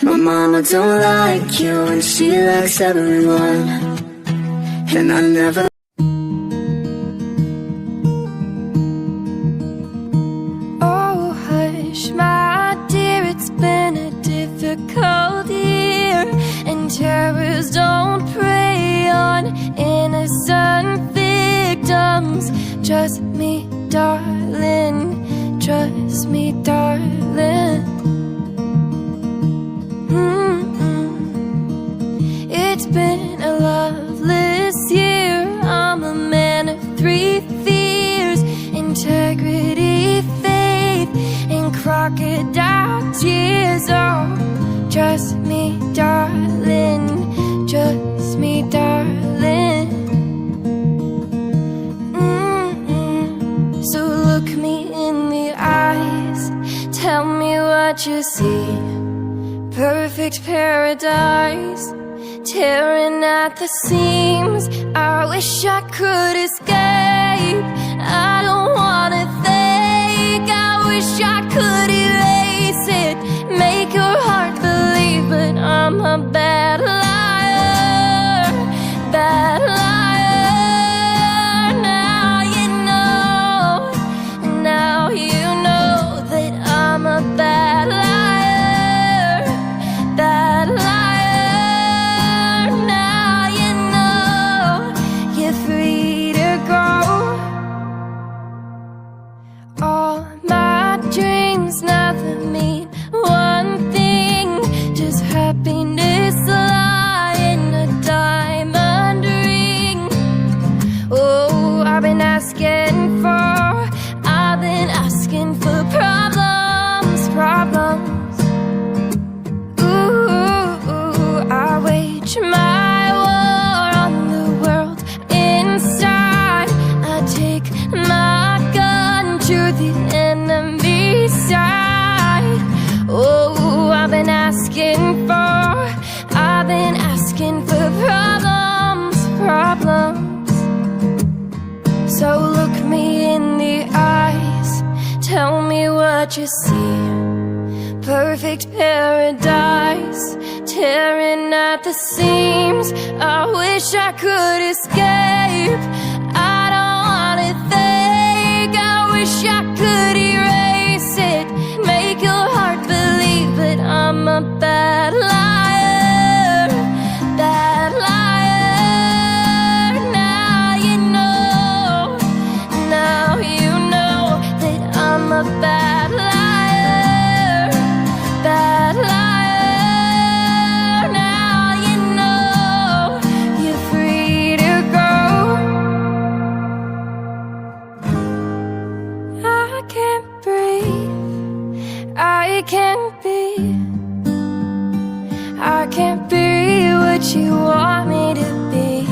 My mama don't like you and she likes everyone, and I never. Oh hush my dear, it's been a difficult year, and terrors don't prey on innocent victims. Trust me darling, trust me darling. It's been a loveless year. I'm a man of three fears: integrity, faith, and crocodile tears. Oh, trust me darling, trust me darling. So look me in the eyes, tell me what you see. Perfect paradise, tearing at the seams. I wish I could escape. I don't wanna think. I wish I could erase it, make your heart believe, but I'm a bad liar, bad liar. Now you know, now you know that I'm a bad liar. Bad liar, now you know you're free to go. All my dreams never mean one thing, just happiness lie in a diamond ring. Oh, I've been asking for problems, problems. I wage my war on the world inside. I take my gun to the enemy side. Oh, I've been asking for problems, problems. So look me in the eyes, tell me what you see. Perfect paradise, tearing at the seams. I wish I could escape. I don't wanna think. I wish I could erase it, make your heart believe, but I'm a bad liar, bad liar. Now you know, now you know that I'm a bad liar, bad liar. I can't be what you want me to be.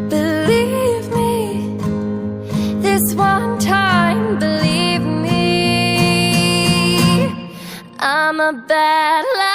Believe me, this one time, believe me, I'm a bad liar.